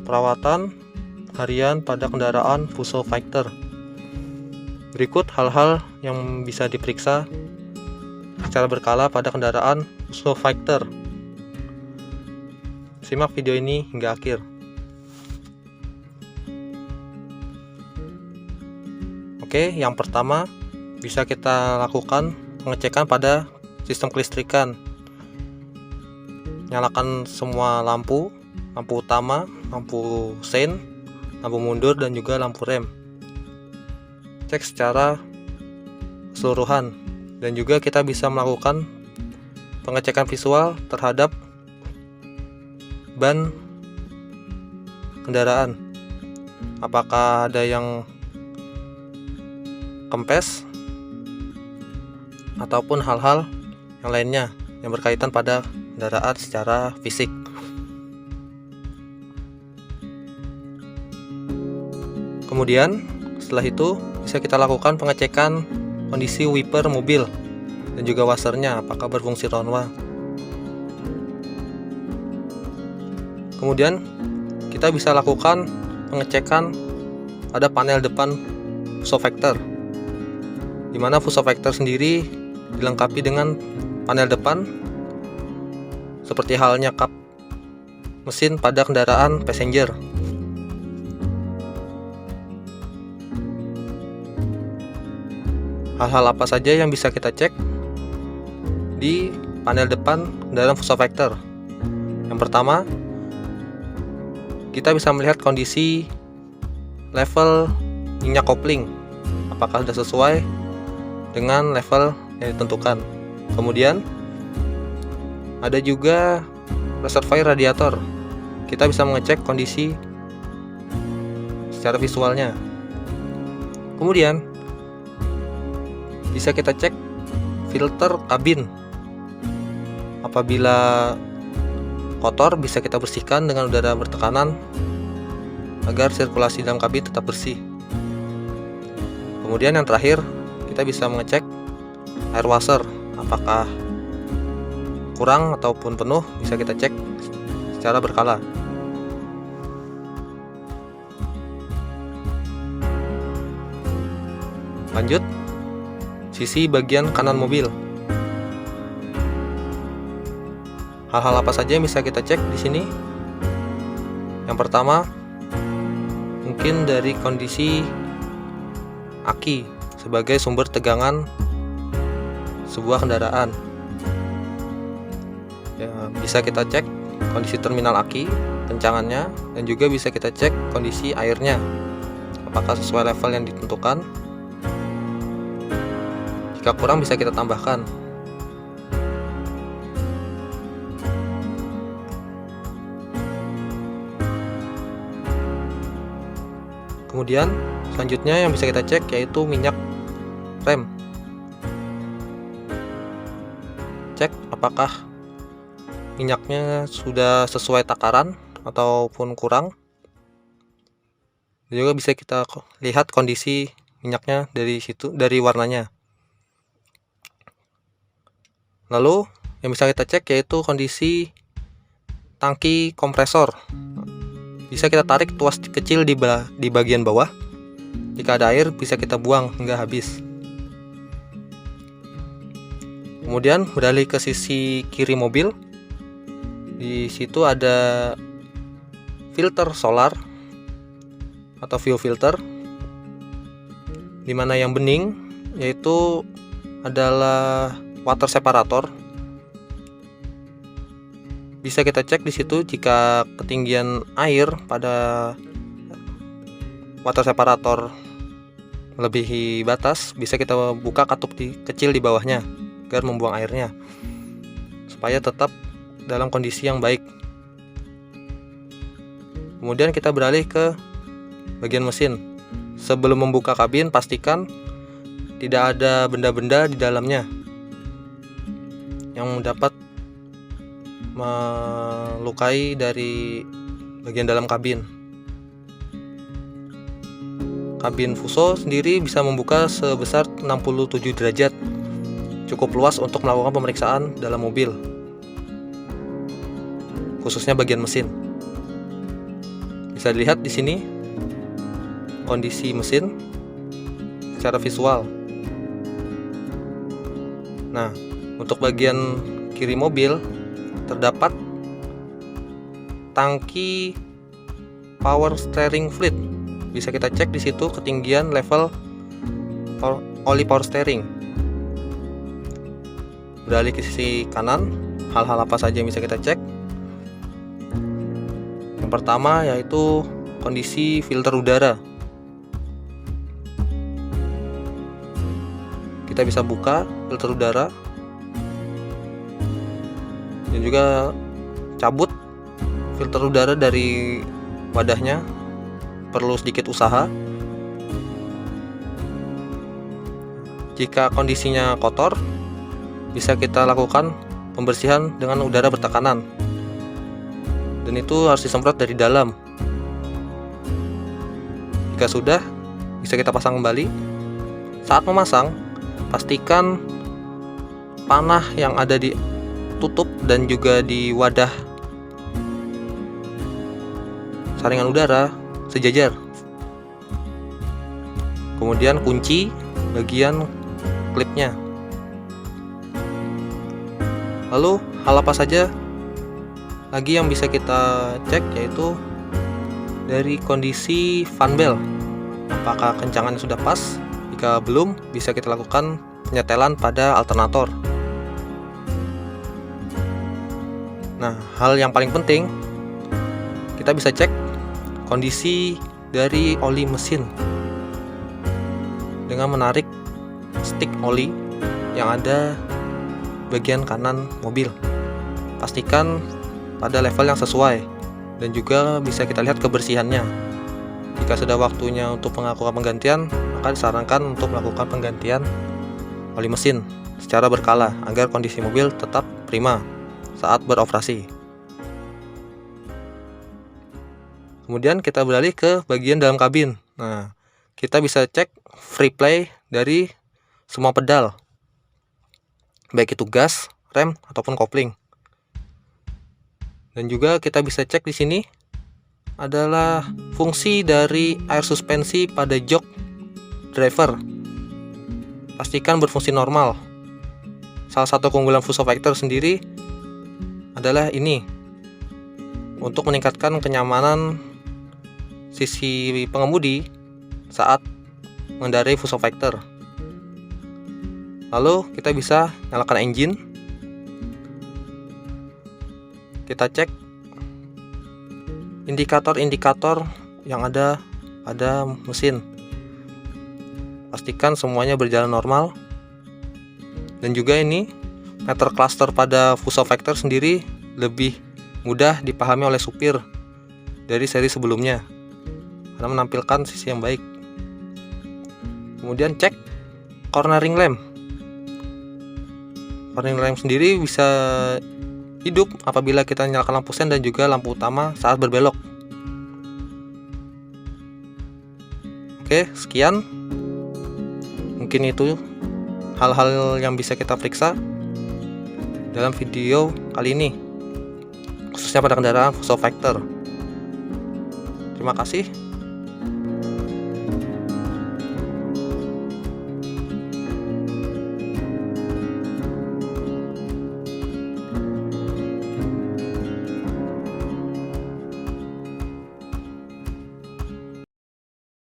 perawatan harian pada kendaraan Fuso Fighter. Berikut hal-hal yang bisa diperiksa secara berkala pada kendaraan Fuso Fighter. Simak video ini hingga akhir. Oke, yang pertama bisa kita lakukan pengecekan pada sistem kelistrikan. Nyalakan semua lampu utama, lampu sein, lampu mundur, dan juga lampu rem. Cek secara keseluruhan, dan juga kita bisa melakukan pengecekan visual terhadap ban kendaraan. Apakah ada yang kempes ataupun hal-hal yang lainnya yang berkaitan pada kendaraan secara fisik. Kemudian setelah itu bisa kita lakukan pengecekan kondisi wiper mobil dan juga washernya apakah berfungsi normal. Kemudian kita bisa lakukan pengecekan pada panel depan Fuso Fighter, di mana Fuso Fighter sendiri dilengkapi dengan panel depan seperti halnya kap mesin pada kendaraan passenger. Hal-hal apa saja yang bisa kita cek di panel depan kendaraan Fuso Fighter? Yang pertama, kita bisa melihat kondisi level minyak kopling, apakah sudah sesuai dengan level yang ditentukan. Kemudian ada juga reservoir radiator. Kita bisa mengecek kondisi secara visualnya. Kemudian bisa kita cek filter kabin. Apabila kotor, bisa kita bersihkan dengan udara bertekanan agar sirkulasi dalam kabin tetap bersih. Kemudian yang terakhir, kita bisa mengecek air washer, apakah kurang ataupun penuh, bisa kita cek secara berkala. Lanjut, sisi bagian kanan mobil. Hal-hal apa saja yang bisa kita cek di sini? Yang pertama, mungkin dari kondisi aki sebagai sumber tegangan sebuah kendaraan. Ya, bisa kita cek kondisi terminal aki, kencangannya, dan juga bisa kita cek kondisi airnya, apakah sesuai level yang ditentukan. Jika kurang, bisa kita tambahkan. Kemudian selanjutnya yang bisa kita cek yaitu minyak rem. Cek apakah minyaknya sudah sesuai takaran ataupun kurang. Dan juga bisa kita lihat kondisi minyaknya dari situ, dari warnanya. Lalu yang bisa kita cek yaitu kondisi tangki kompresor. Bisa kita tarik tuas kecil di bagian bawah. Jika ada air, bisa kita buang hingga habis. Kemudian beralih ke sisi kiri mobil. Di situ ada filter solar atau view filter, di mana yang bening yaitu adalah water separator. Bisa kita cek di situ jika ketinggian air pada water separator melebihi batas, bisa kita buka katup kecil di bawahnya agar membuang airnya supaya tetap dalam kondisi yang baik. Kemudian kita beralih ke bagian mesin. Sebelum membuka kabin, pastikan tidak ada benda-benda di dalamnya yang dapat melukai dari bagian dalam kabin. Kabin Fuso sendiri bisa membuka sebesar 67 derajat, cukup luas untuk melakukan pemeriksaan dalam mobil, khususnya bagian mesin. Bisa Bisa dilihat di sini kondisi mesin secara visual. Nah, untuk bagian kiri mobil terdapat tangki power steering fluid. Bisa kita cek di situ ketinggian level oli power steering. Beralih ke sisi kanan, hal-hal apa saja yang bisa kita cek? Yang pertama yaitu kondisi filter udara. Kita bisa buka filter udara dan juga cabut filter udara dari wadahnya, perlu sedikit usaha. Jika kondisinya kotor, bisa kita lakukan pembersihan dengan udara bertekanan, dan itu harus disemprot dari dalam. Jika sudah, bisa kita pasang kembali. Saat memasang, pastikan panah yang ada di tutup dan juga di wadah saringan udara sejajar. Kemudian kunci bagian klipnya. Lalu hal apa saja lagi yang bisa kita cek, yaitu dari kondisi fan belt, apakah kencangannya sudah pas. Jika belum, bisa kita lakukan penyetelan pada alternator. Nah, hal yang paling penting, kita bisa cek kondisi dari oli mesin dengan menarik stick oli yang ada bagian kanan mobil. Pastikan pada level yang sesuai, dan juga bisa kita lihat kebersihannya. Jika sudah waktunya untuk melakukan penggantian, maka disarankan untuk melakukan penggantian oli mesin secara berkala agar kondisi mobil tetap prima saat beroperasi. Kemudian kita beralih ke bagian dalam kabin. Nah, kita bisa cek free play dari semua pedal, baik itu gas, rem, ataupun kopling. Dan juga kita bisa cek di sini adalah fungsi dari air suspensi pada jok driver. Pastikan berfungsi normal. Salah satu keunggulan Fuso Factor sendiri adalah ini, untuk meningkatkan kenyamanan sisi pengemudi saat mengendarai Fuso Factor. Lalu kita bisa nyalakan engine. Kita cek indikator-indikator yang ada pada mesin. Pastikan semuanya berjalan normal. Dan juga ini meter cluster pada Fuso Factor sendiri lebih mudah dipahami oleh supir dari seri sebelumnya, karena menampilkan sisi yang baik. Kemudian cek cornering lamp. Cornering lamp sendiri bisa hidup apabila kita nyalakan lampu sen dan juga lampu utama saat berbelok. Oke, sekian. Mungkin itu hal-hal yang bisa kita periksa dalam video kali ini, khususnya pada kendaraan Fuso Factor. Terima kasih.